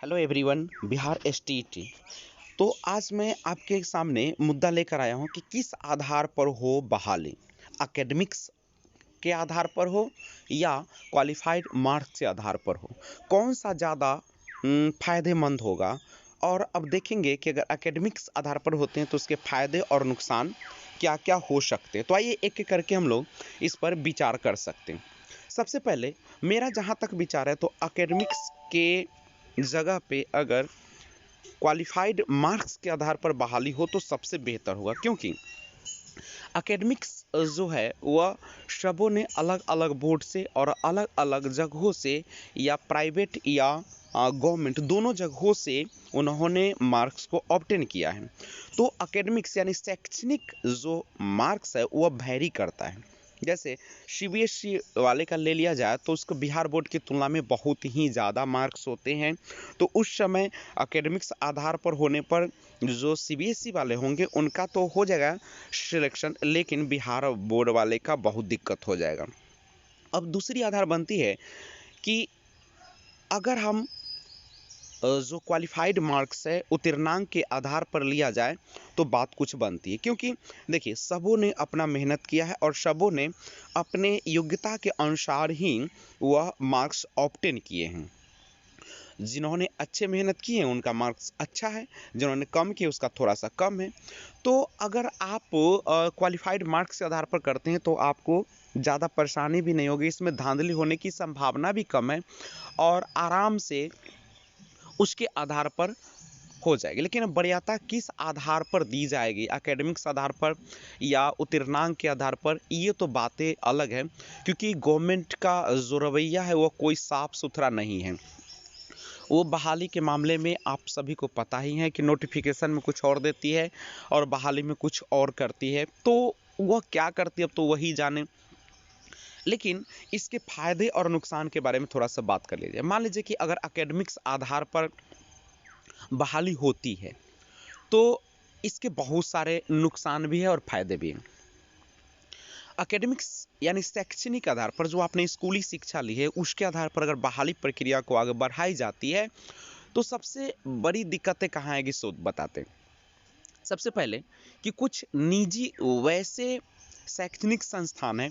Hello everyone. Bihar STET. तो आज मैं आपके सामने मुद्दा लेकर आया हूं कि किस आधार पर हो बहाली, एकेडमिक्स के आधार पर हो या क्वालिफाइड मार्क्स के आधार पर हो, कौन सा ज़्यादा फायदेमंद होगा। और अब देखेंगे कि अगर एकेडमिक्स आधार पर होते हैं तो उसके फायदे और नुकसान क्या क्या हो सकते हैं। तो आइए एक एक करके हम लोग इस पर विचार कर सकते हैं। सबसे पहले मेरा जहाँ तक विचार है तो एकेडमिक्स के जगह पे अगर क्वालिफाइड मार्क्स के आधार पर बहाली हो तो सबसे बेहतर होगा, क्योंकि एकेडमिक्स जो है वह सबों ने अलग अलग बोर्ड से और अलग अलग जगहों से या प्राइवेट या गवर्नमेंट दोनों जगहों से उन्होंने मार्क्स को ऑब्टेन किया है। तो एकेडमिक्स यानी शैक्षणिक जो मार्क्स है वह वैरी करता है। जैसे सीबीएसई वाले का ले लिया जाए तो उसको बिहार बोर्ड की तुलना में बहुत ही ज़्यादा मार्क्स होते हैं। तो उस समय एकेडमिक्स आधार पर होने पर जो सीबीएसई वाले होंगे उनका तो हो जाएगा सिलेक्शन, लेकिन बिहार बोर्ड वाले का बहुत दिक्कत हो जाएगा। अब दूसरी आधार बनती है कि अगर हम जो क्वालिफाइड मार्क्स है उत्तीर्णांक के आधार पर लिया जाए तो बात कुछ बनती है, क्योंकि देखिए सबों ने अपना मेहनत किया है और सबों ने अपने योग्यता के अनुसार ही वह मार्क्स ऑब्टेन किए हैं। जिन्होंने अच्छे मेहनत की है उनका मार्क्स अच्छा है, जिन्होंने कम किया उसका थोड़ा सा कम है। तो अगर आप क्वालिफाइड मार्क्स के आधार पर करते हैं तो आपको ज़्यादा परेशानी भी नहीं होगी, इसमें धांधली होने की संभावना भी कम है और आराम से उसके आधार पर हो जाएगी। लेकिन अब वरीयता किस आधार पर दी जाएगी, एकेडमिक्स आधार पर या उत्तीर्णांक के आधार पर, ये तो बातें अलग है, क्योंकि गवर्नमेंट का जो रवैया है वो कोई साफ सुथरा नहीं है। वो बहाली के मामले में आप सभी को पता ही है कि नोटिफिकेशन में कुछ और देती है और बहाली में कुछ और करती है। तो वह क्या करती है अब तो वही जाने। लेकिन इसके फायदे और नुकसान के बारे में थोड़ा सा बात कर लीजिए। मान लीजिए कि अगर एकेडमिक्स आधार पर बहाली होती है तो इसके बहुत सारे नुकसान भी है और फायदे भी हैं। एकेडमिक्स यानी शैक्षणिक आधार पर जो आपने स्कूली शिक्षा ली है उसके आधार पर अगर बहाली प्रक्रिया को आगे बढ़ाई जाती है तो सबसे बड़ी दिक्कतें कहाँ आएगी सो बताते हैं। सबसे पहले कि कुछ निजी वैसे शैक्षणिक संस्थान हैं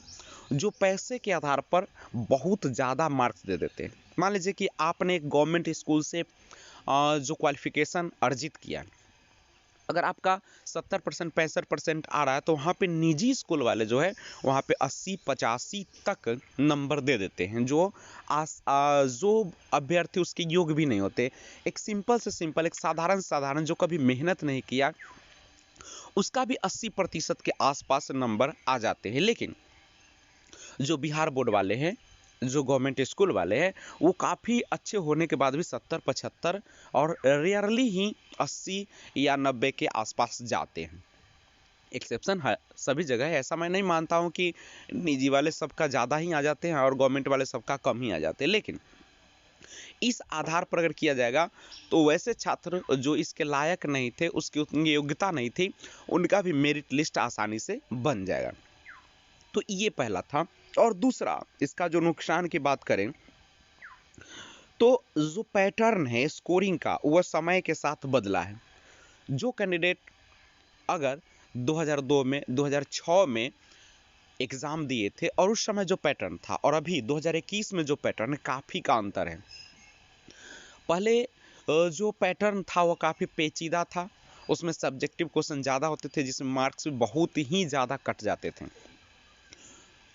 जो पैसे के आधार पर बहुत ज़्यादा मार्क्स दे देते हैं। मान लीजिए कि आपने एक गवर्नमेंट स्कूल से जो क्वालिफिकेशन अर्जित किया, अगर आपका 70% 65% आ रहा है तो वहाँ पे निजी स्कूल वाले जो है वहाँ पे 80 85 तक नंबर दे देते हैं, जो अभ्यर्थी उसके योग्य भी नहीं होते। एक सिंपल से सिंपल एक साधारण साधारण जो कभी मेहनत नहीं किया उसका भी 80% के आसपास नंबर आ जाते हैं। लेकिन जो बिहार बोर्ड वाले हैं, जो गवर्नमेंट स्कूल वाले हैं, वो काफ़ी अच्छे होने के बाद भी 70 75 और रेयरली ही 80 या 90 के आसपास जाते हैं। एक्सेप्शन है सभी जगह है, ऐसा मैं नहीं मानता हूँ कि निजी वाले सबका ज़्यादा ही आ जाते हैं और गवर्नमेंट वाले सबका कम ही आ जाते हैं। लेकिन इस आधार पर अगर किया जाएगा तो वैसे छात्र जो इसके लायक नहीं थे, उसकी उतनी योग्यता नहीं थी, उनका भी मेरिट लिस्ट आसानी से बन जाएगा। तो ये पहला था। और दूसरा इसका जो नुकसान की बात करें तो जो पैटर्न है स्कोरिंग का वह समय के साथ बदला है। जो कैंडिडेट अगर 2002 में 2006 में एग्ज़ाम दिए थे और उस समय जो पैटर्न था और अभी 2021 में जो पैटर्न है काफ़ी का अंतर है। पहले जो पैटर्न था वो काफ़ी पेचीदा था, उसमें सब्जेक्टिव क्वेश्चन ज़्यादा होते थे जिसमें मार्क्स भी बहुत ही ज़्यादा कट जाते थे।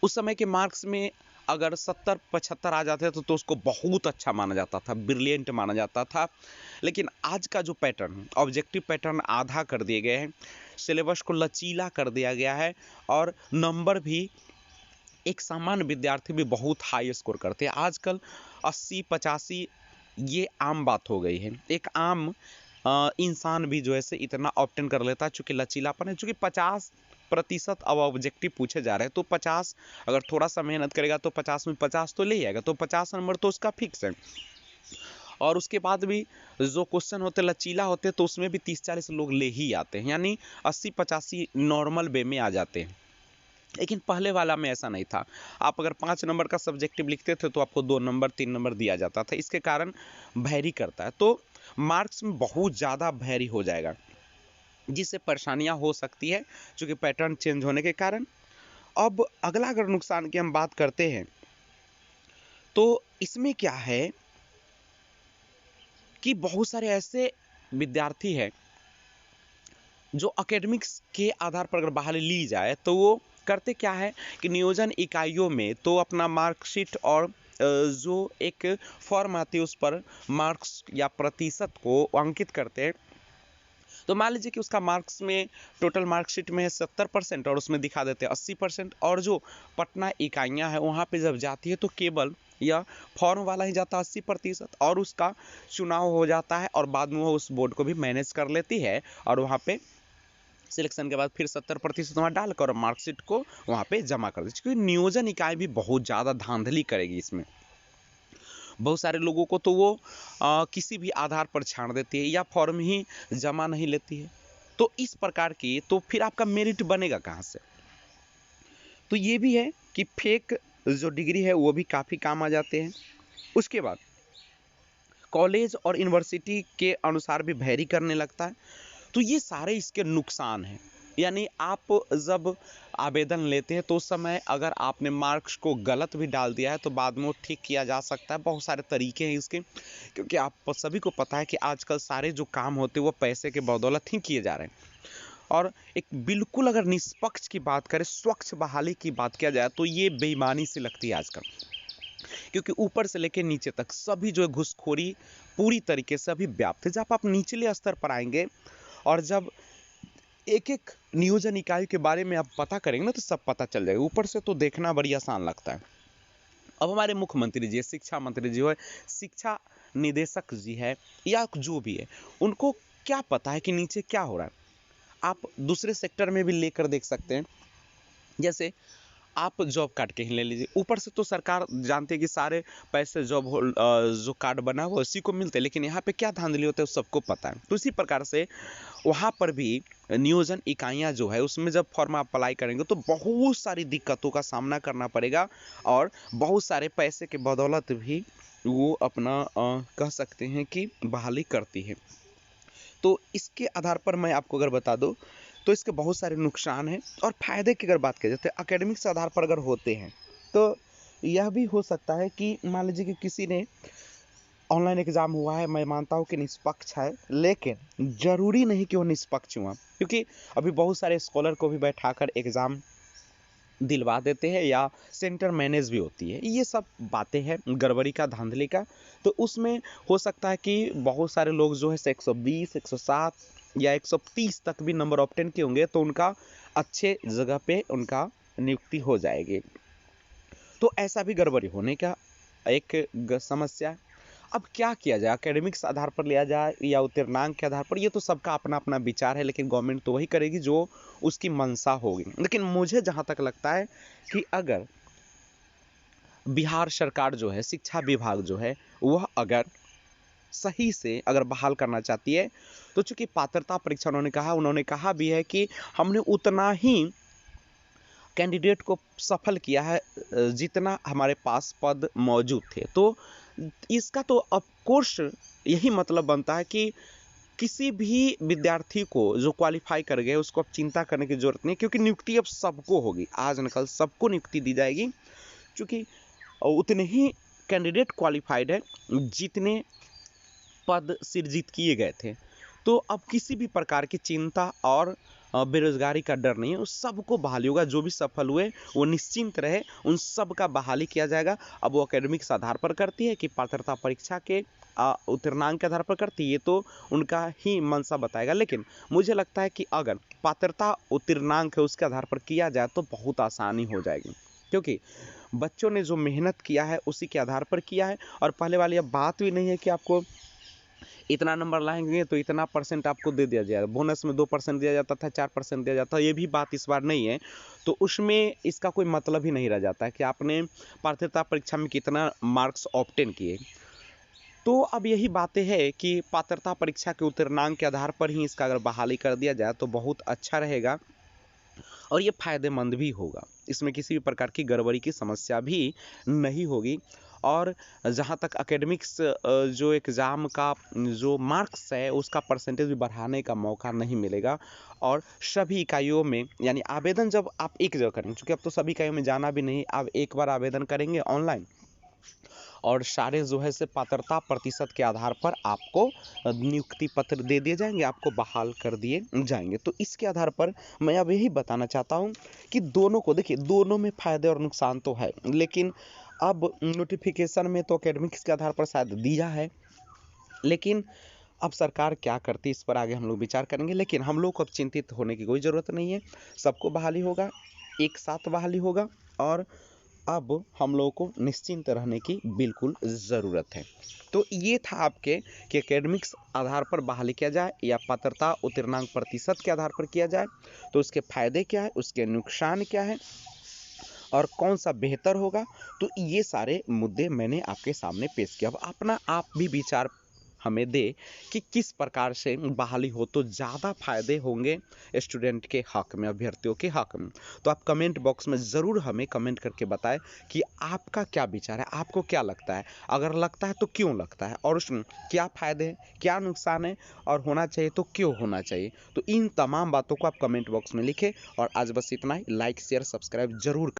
उस समय के मार्क्स में अगर 70 75 आ जाते थे तो उसको बहुत अच्छा माना जाता था, ब्रिलियंट माना जाता था। लेकिन आज का जो पैटर्न ऑब्जेक्टिव पैटर्न आधा कर दिए गए हैं, सिलेबस को लचीला कर दिया गया है और नंबर भी एक सामान्य विद्यार्थी भी बहुत हाई स्कोर करते हैं आजकल। 80 85 ये आम बात हो गई है। एक आम इंसान भी जो है से इतना ऑप्टेन कर लेता है, चूंकि लचीलापन है। चूंकि 50% अब ऑब्जेक्टिव पूछे जा रहे हैं तो 50 अगर थोड़ा सा मेहनत करेगा तो 50 में 50 तो ले ही आएगा, तो 50 नंबर तो उसका फिक्स है। और उसके बाद भी जो क्वेश्चन होते लचीला होते तो उसमें भी 30 40 लोग ले ही आते हैं, यानी 80 85 नॉर्मल वे में आ जाते हैं। लेकिन पहले वाला में ऐसा नहीं था। आप अगर 5 नंबर का सब्जेक्टिव लिखते थे तो आपको 2 नंबर 3 नंबर दिया जाता था। इसके कारण वैरी करता है, तो मार्क्स में बहुत ज़्यादा वैरी हो जाएगा, जिससे परेशानियां हो सकती है क्योंकि पैटर्न चेंज होने के कारण। अब अगला अगर नुकसान की हम बात करते हैं तो इसमें क्या है कि बहुत सारे ऐसे विद्यार्थी हैं जो एकेडमिक्स के आधार पर अगर बहाली ली जाए तो वो करते क्या है कि नियोजन इकाइयों में तो अपना मार्कशीट और जो एक फॉर्म आती है उस पर मार्क्स या प्रतिशत को अंकित करते हैं। तो मान लीजिए कि उसका मार्क्स में टोटल मार्कशीट में है 70% और उसमें दिखा देते हैं 80%, और जो पटना इकाइयाँ हैं वहाँ पे जब जाती है तो केवल या फॉर्म वाला ही जाता है 80%, और उसका चुनाव हो जाता है और बाद में वो उस बोर्ड को भी मैनेज कर लेती है और वहाँ पे सिलेक्शन के बाद फिर 70% वहाँ डालकर मार्कशीट को वहाँ पे जमा कर देती है। क्योंकि नियोजन इकाई भी बहुत ज़्यादा धांधली करेगी इसमें। बहुत सारे लोगों को तो वो किसी भी आधार पर छांट देती है या फॉर्म ही जमा नहीं लेती है। तो इस प्रकार की तो फिर आपका मेरिट बनेगा कहाँ से? तो ये भी है कि फेक जो डिग्री है वो भी काफ़ी काम आ जाते हैं। उसके बाद कॉलेज और यूनिवर्सिटी के अनुसार भी वैरी करने लगता है। तो ये सारे इसके नुकसान हैं। यानी आप जब आवेदन लेते हैं तो उस समय अगर आपने मार्क्स को गलत भी डाल दिया है तो बाद में वो ठीक किया जा सकता है। बहुत सारे तरीके हैं इसके, क्योंकि आप सभी को पता है कि आजकल सारे जो काम होते हैं वो पैसे के बदौलत ही किए जा रहे हैं। और एक बिल्कुल अगर निष्पक्ष की बात करें, स्वच्छ बहाली की बात किया जाए तो ये बेईमानी से लगती है आजकल, क्योंकि ऊपर से लेकर नीचे तक सभी जो है घूसखोरी पूरी तरीके से अभी व्याप्त है। जब आप निचले स्तर पर आएंगे और जब एक एक नियोजन इकाई के बारे में आप पता करेंगे ना तो सब पता चल जाएगा। ऊपर से तो देखना बड़ी आसान लगता है। अब हमारे मुख्यमंत्री जी, शिक्षा मंत्री जी है, शिक्षा निदेशक जी है या जो भी है, उनको क्या पता है कि नीचे क्या हो रहा है? आप दूसरे सेक्टर में भी लेकर देख सकते हैं। जैसे आप जॉब कार्ड के ही ले लीजिए, ऊपर से तो सरकार जानते हैं कि सारे पैसे जो कार्ड बना हुआ उसी को मिलते हैं, लेकिन यहाँ पे क्या धांधली होता है सबको पता है। तो इसी प्रकार से वहाँ पर भी नियोजन इकाइयाँ जो है उसमें जब फॉर्म आप अप्लाई करेंगे तो बहुत सारी दिक्कतों का सामना करना पड़ेगा और बहुत सारे पैसे के बदौलत भी वो अपना कह सकते हैं कि बहाली करती है। तो इसके आधार पर मैं आपको अगर बता दूं तो इसके बहुत सारे नुकसान हैं और फायदे की अगर बात की जाए तो एकेडमिक्स आधार पर अगर होते हैं तो यह भी हो सकता है कि मान लीजिए कि किसी ने ऑनलाइन एग्जाम हुआ है, मैं मानता हूँ कि निष्पक्ष है, लेकिन जरूरी नहीं कि वो निष्पक्ष हुआ, क्योंकि अभी बहुत सारे स्कॉलर को भी बैठाकर एग्जाम दिलवा देते हैं या सेंटर मैनेज भी होती है। ये सब बातें हैं गड़बड़ी का, धांधली का। तो उसमें हो सकता है कि बहुत सारे लोग जो है 120 107 या 130 तक भी नंबर ऑब्टेन किए होंगे तो उनका अच्छे जगह पे उनका नियुक्ति हो जाएगी। तो ऐसा भी गड़बड़ी होने का एक समस्या है। अब क्या किया जाए, एकेडमिक्स आधार पर लिया जाए या उत्तीर्णांक के आधार पर, ये तो सबका अपना अपना विचार है, लेकिन गवर्नमेंट तो वही करेगी जो उसकी मंशा होगी। लेकिन मुझे जहाँ तक लगता है कि अगर बिहार सरकार जो है, शिक्षा विभाग जो है, वह अगर सही से अगर बहाल करना चाहती है तो चूंकि पात्रता परीक्षा उन्होंने कहा भी है कि हमने उतना ही कैंडिडेट को सफल किया है जितना हमारे पास पद मौजूद थे। तो इसका तो ऑफ कोर्स यही मतलब बनता है कि किसी भी विद्यार्थी को जो क्वालिफाई कर गए उसको अब चिंता करने की जरूरत नहीं, क्योंकि नियुक्ति अब सबको होगी, आज न कल सबको नियुक्ति दी जाएगी, क्योंकि उतने ही कैंडिडेट क्वालिफाइड है जितने पद सृजित किए गए थे। तो अब किसी भी प्रकार की चिंता और बेरोजगारी का डर नहीं है, उस सबको बहाली होगा। जो भी सफल हुए वो निश्चिंत रहे, उन सब का बहाली किया जाएगा। अब वो एकेडमिक्स आधार पर करती है कि पात्रता परीक्षा के उत्तीर्णांक के आधार पर करती है, तो उनका ही मंशा बताएगा। लेकिन मुझे लगता है कि अगर पात्रता उत्तीर्णांक है उसके आधार पर किया जाए तो बहुत आसानी हो जाएगी, क्योंकि बच्चों ने जो मेहनत किया है उसी के आधार पर किया है। और पहले वाली अब बात भी नहीं है कि आपको इतना नंबर लाएंगे तो इतना परसेंट आपको दे दिया जाएगा। बोनस में 2% दिया जाता था, 4% दिया जाता था, ये भी बात इस बार नहीं है। तो उसमें इसका कोई मतलब ही नहीं रह जाता है कि आपने पात्रता परीक्षा में कितना मार्क्स ऑब्टेन किए। तो अब यही बातें हैं कि पात्रता परीक्षा के उत्तीर्णांक के आधार पर ही इसका अगर बहाली कर दिया जाए तो बहुत अच्छा रहेगा। और ये फ़ायदेमंद भी होगा। इसमें किसी भी प्रकार की गड़बड़ी की समस्या भी नहीं होगी। और जहाँ तक एकेडमिक्स जो एग्ज़ाम का जो मार्क्स है उसका परसेंटेज भी बढ़ाने का मौका नहीं मिलेगा। और सभी इकाइयों में यानी आवेदन जब आप एक जगह करेंगे, चूँकि अब तो सभी इकाइयों में जाना भी नहीं, आप एक बार आवेदन करेंगे ऑनलाइन और सारे जो है से पात्रता प्रतिशत के आधार पर आपको नियुक्ति पत्र दे दिए जाएंगे, आपको बहाल कर दिए जाएंगे। तो इसके आधार पर मैं अब यही बताना चाहता हूँ कि दोनों को देखिए, दोनों में फ़ायदे और नुकसान तो है, लेकिन अब नोटिफिकेशन में तो एकेडमिक्स के आधार पर शायद दिया है, लेकिन अब सरकार क्या करती है इस पर आगे हम लोग विचार करेंगे। लेकिन हम लोग को अब चिंतित होने की कोई ज़रूरत नहीं है, सबको बहाली होगा, एक साथ बहाली होगा। और अब हम लोगों को निश्चिंत रहने की बिल्कुल ज़रूरत है। तो ये था आपके कि एकेडमिक्स आधार पर बहाली किया जाए या पात्रता उत्तीर्णांक प्रतिशत के आधार पर किया जाए, तो उसके फायदे क्या है, उसके नुकसान क्या है और कौन सा बेहतर होगा। तो ये सारे मुद्दे मैंने आपके सामने पेश किया। अब अपना आप भी विचार हमें दे कि किस प्रकार से बहाली हो तो ज़्यादा फायदे होंगे स्टूडेंट के हक में, अभ्यर्थियों के हक में। तो आप कमेंट बॉक्स में ज़रूर हमें कमेंट करके बताएं कि आपका क्या विचार है, आपको क्या लगता है, अगर लगता है तो क्यों लगता है, और उसमें क्या फ़ायदे हैं, क्या नुकसान है, और होना चाहिए तो क्यों होना चाहिए। तो इन तमाम बातों को आप कमेंट बॉक्स में लिखें। और आज बस इतना ही। लाइक शेयर सब्सक्राइब जरूर